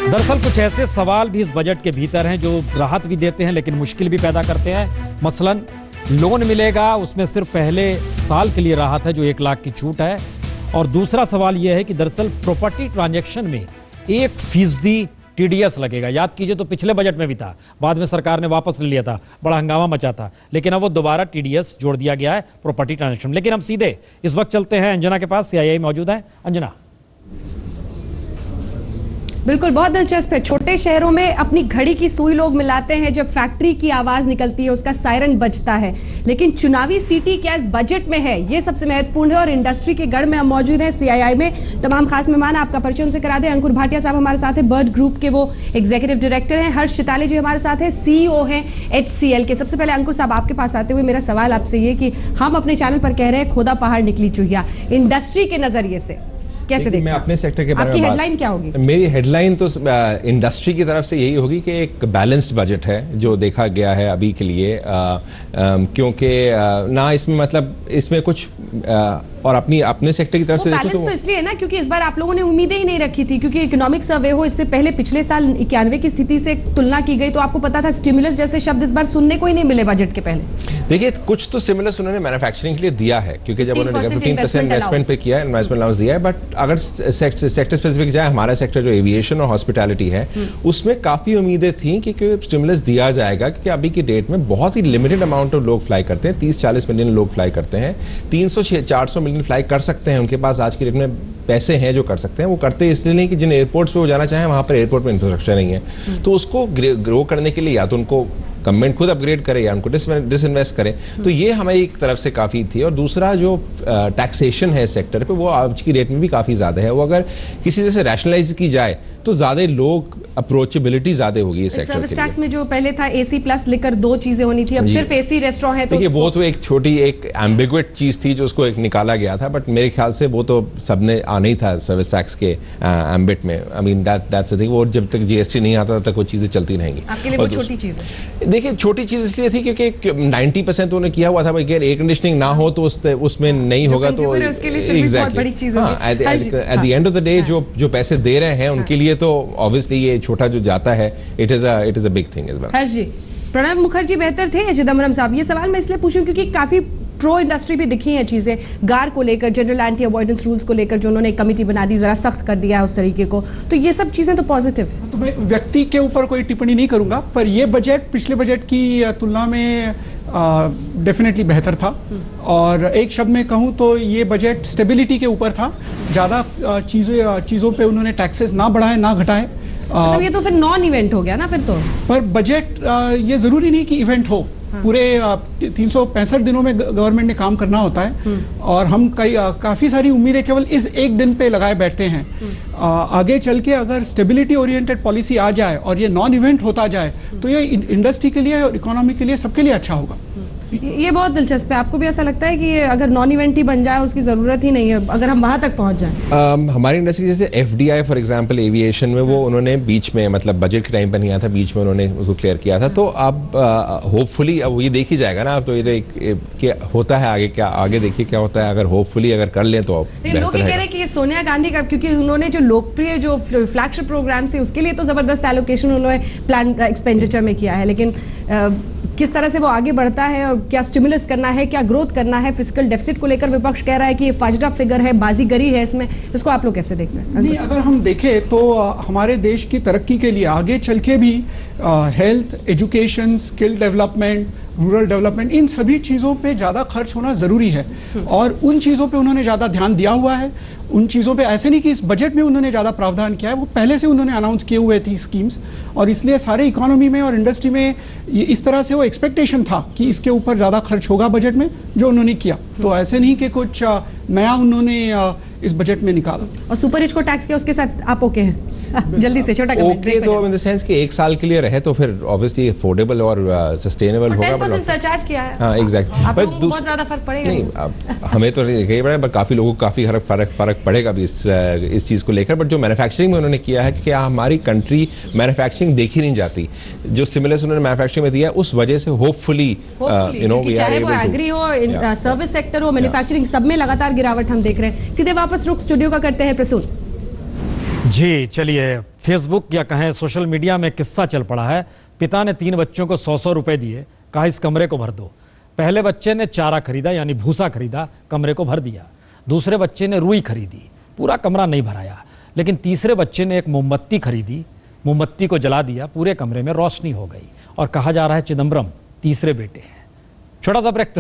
दरअसल कुछ ऐसे सवाल भी इस बजट के भीतर हैं जो राहत भी देते हैं लेकिन मुश्किल भी पैदा करते हैं। मसलन लोन मिलेगा, उसमें सिर्फ पहले साल के लिए राहत है जो 1 लाख की छूट है। और दूसरा सवाल यह है कि दरअसल प्रॉपर्टी ट्रांजैक्शन में 1% TDS लगेगा। याद कीजिए तो पिछले बजट में भी था, बाद में सरकार ने वापस ले लिया था, बड़ा हंगामा मचा था, लेकिन अब वो दोबारा TDS जोड़ दिया गया है प्रॉपर्टी ट्रांजैक्शन। लेकिन हम सीधे इस वक्त चलते हैं अंजना के पास, CII मौजूद है। अंजना। बिल्कुल, बहुत दिलचस्प है। छोटे शहरों में अपनी घड़ी की सुई लोग मिलाते हैं जब फैक्ट्री की आवाज निकलती है, उसका सायरन बजता है, लेकिन चुनावी सीटी क्या इस बजट में है, ये सबसे महत्वपूर्ण है। और इंडस्ट्री के गढ़ में हम मौजूद हैं CII में। तमाम खास मेहमान, आपका परिचय उनसे करा दें। अंकुर भाटिया साहब हमारे साथ हैं, बर्ड ग्रुप के वो एग्जीक्यूटिव डायरेक्टर हैं। हर्ष चिताले जी हमारे साथ हैं, CEO हैं HCL के। सबसे पहले अंकुर साहब, आपके पास आते हुए मेरा सवाल आपसे ये कि हम अपने चैनल पर कह रहे हैं खोदा पहाड़ निकली चुहिया, इंडस्ट्री के नजरिए से कैसे देखते हैं? मैं अपने सेक्टर के बारे में आपकी हेडलाइन क्या होगी? मेरी हेडलाइन तो इंडस्ट्री की तरफ से यही होगी कि एक बैलेंस्ड बजट है जो देखा गया है अभी के लिए, क्योंकि ना इसमें मतलब इसमें कुछ और अपने सेक्टर की तरफ से बैलेंस तो इसलिए है ना क्योंकि इस बार आप लोगों ने उम्मीदें ही नहीं रखी थी, क्योंकि इकोनॉमिक सर्वे हो इससे पहले पिछले साल 91 की स्थिति से तुलना की गई तो आपको पता था स्टिमुलस जैसे शब्द इस बार सुनने को ही नहीं मिले बजट के पहले। देखिए, कुछ तो स्टिमुलस उन्होंने मैन्युफैक्चरिंग के लिए दिया है, क्योंकि जब उन्होंने 15% इन्वेस्टमेंट पे किया है, इन्वेस्टमेंट अलाउंस दिया है। बट अगर सेक्टर स्पेसिफिक जाए, हमारा सेक्टर जो एविएशन और हॉस्पिटैलिटी है उसमें काफ़ी उम्मीदें थी कि स्टिमुलस दिया जाएगा, क्योंकि अभी की डेट में बहुत ही लिमिटेड अमाउंट ऑफ लोग फ्लाई करते हैं। 30-40 मिलियन लोग फ्लाई करते हैं, 300-400 मिलियन फ्लाई कर सकते हैं। उनके पास आज की डेट में पैसे हैं जो कर सकते हैं। वो करते इसलिए नहीं कि जिन एयरपोर्ट्स पे वो जाना चाहें वहाँ पर एयरपोर्ट में इंफ्रास्ट्रक्चर नहीं है, तो उसको ग्रो करने के लिए या तो उनको गवर्नमेंट खुद अपग्रेड करे या उनको डिसइन्वेस्ट करे। तो ये हमारी एक तरफ से काफ़ी थी। और दूसरा जो टैक्सेशन है इस सेक्टर पे वो आज की डेट में भी काफ़ी ज़्यादा है। वो अगर किसी तरह से रैशनलाइज की जाए तो ज़्यादा लोग अप्रोचेबिलिटी ज़्यादा होगी इस सेक्टर सर्विस टैक्स में जो पहले था AC प्लस लिकर 2 चीज़ें होनी थी, अब सिर्फ AC रेस्टोरेंट है। तो देखिए, वो तो एक छोटी एक एम्बिगुएट चीज़ थी जो उसको एक निकाला गया था, बट मेरे ख्याल से वो तो सबने आना ही था सर्विस टैक्स के एम्बिट में। I mean that's the thing. वो जब तक GST नहीं आता तब तक वो चीज़ें चलती रहेंगी। आपके लिए वो छोटी चीज़ है? देखिए, छोटी चीज़ इसलिए थी क्योंकि 90% उन्होंने किया हुआ था। भाई एयर कंडीशनिंग ना हो तो उसमें नहीं होगा, तो exactly at the end of the day जो पैसे दे रहे हैं उनके लिए तो ऑब्वियसली ये छोटा जो जाता है it is a big thing as well. Harsh ji, Pranab Mukherjee बेहतर थे या चिदम्बरम साहब? ये सवाल मैं इसलिए पूछूं क्योंकि काफी प्रो इंडस्ट्री भी दिखी हैं चीजें। गार को लेकर, जनरल एंटी अवॉइडेंस रूल्स को लेकर जो उन्होंने एक कमेटी बना दी, जरा सख्त कर दिया है उस तरीके को, तो ये सब चीजें तो पॉजिटिव है। तो मैं व्यक्ति के ऊपर कोई टिप्पणी नहीं करूंगा, पर ये बजट पिछले बजट की तुलना में डेफिनेटली बेहतर था। और एक शब्द में कहूं तो ये बजट स्टेबिलिटी के ऊपर था। ज़्यादा चीज़ों पे उन्होंने टैक्सेस ना बढ़ाए ना घटाए। मतलब ये तो फिर नॉन इवेंट हो गया ना फिर तो। पर बजट ये ज़रूरी नहीं कि इवेंट हो। पूरे 365 दिनों में गवर्नमेंट ने काम करना होता है, और हम काफ़ी सारी उम्मीदें केवल इस एक दिन पे लगाए बैठते हैं। आगे चल के अगर स्टेबिलिटी ओरिएंटेड पॉलिसी आ जाए और ये नॉन इवेंट होता जाए तो ये इंडस्ट्री के लिए और इकोनॉमी के लिए सबके लिए अच्छा होगा। ये बहुत दिलचस्प है। आपको भी ऐसा लगता है कि अगर नॉन इवेंट ही बन जाए उसकी ज़रूरत ही नहीं है अगर हम वहाँ तक पहुँच जाएं? हमारी इंडस्ट्री जैसे FDI फॉर एग्जांपल एविएशन में वो उन्होंने बीच में, मतलब बजट के टाइम पर नहीं आया था, बीच में उन्होंने उसको क्लियर किया था। तो अब होपफुली अब ये देख ही जाएगा ना। अब तो ये तो क्या होता है आगे, क्या आगे देखिए क्या होता है। अगर होपफुली अगर कर लें तो लोग ये कह रहे हैं कि ये सोनिया गांधी का, क्योंकि उन्होंने जो लोकप्रिय जो फ्लैगशिप प्रोग्राम थे उसके लिए तो ज़बरदस्त एलोकेशन उन्होंने प्लान एक्सपेंडिचर में किया है, लेकिन किस तरह से वो आगे बढ़ता है और क्या स्टिमुलस करना है, क्या ग्रोथ करना है, फिस्कल डेफिसिट को लेकर विपक्ष कह रहा है कि ये फज्ड फिगर है, बाजीगरी है इसमें, इसको आप लोग कैसे देखते हैं? नहीं, अगर हम देखें तो हमारे देश की तरक्की के लिए आगे चल के भी health, education, skill development, rural development, इन सभी चीज़ों पे ज़्यादा खर्च होना ज़रूरी है। और उन चीज़ों पे उन्होंने ज़्यादा ध्यान दिया हुआ है। उन चीज़ों पे ऐसे नहीं कि इस बजट में उन्होंने ज़्यादा प्रावधान किया है, वो पहले से उन्होंने अनाउंस किए हुए थी स्कीम्स, और इसलिए सारे इकोनॉमी में और इंडस्ट्री में ये इस तरह से वो एक्सपेक्टेशन था कि इसके ऊपर ज़्यादा खर्च होगा बजट में, जो उन्होंने किया। तो ऐसे नहीं कि कुछ नया उन्होंने इस बजट में निकाला। और सुपर रिच को टैक्स किया, उसके साथ आप ओके हैं? जल्दी से छोटा ओके तो इन द सेंस कि 1 साल के लिए रहे तो फिर ऑब्वियसली अफोर्डेबल और सस्टेनेबल होगा। 10% सरचार्ज किया है। हाँ, एग्जैक्टली। आप लोगों को बहुत ज्यादा फर्क पड़ेगा नहीं, हमें तो नहीं पड़ेगा, बट काफ़ी लोगों को काफ़ी फर्क पड़ेगा भी इस चीज़ को लेकर। बट जो मैन्युफैक्चरिंग में उन्होंने किया है कि हमारी कंट्री मैन्युफैक्चरिंग देखी नहीं जाती, जो स्टिमुलस उन्होंने मैन्युफैक्चरिंग में दिया उस वजह से होपफुली चाहे वो एग्री हो, सर्विस सेक्टर हो, मैन्युफैक्चरिंग, सब में लगातार गिरावट हम देख रहे हैं। सीधे वापस रुख स्टूडियो का करते हैं प्रसून। जी चलिए, फेसबुक या कहें सोशल मीडिया में किस्सा चल पड़ा है। पिता ने 3 बच्चों को 100-100 रुपए दिए, कहा इस कमरे को भर दो। पहले बच्चे ने चारा खरीदा यानी भूसा खरीदा, कमरे को भर दिया। दूसरे बच्चे ने रुई खरीदी, पूरा कमरा नहीं भराया। लेकिन तीसरे बच्चे ने एक मोमबत्ती खरीदी, मोमबत्ती को जला दिया, पूरे कमरे में रोशनी हो गई। और कहा जा रहा है चिदम्बरम तीसरे बेटे हैं। छोटा सा ब्रेक।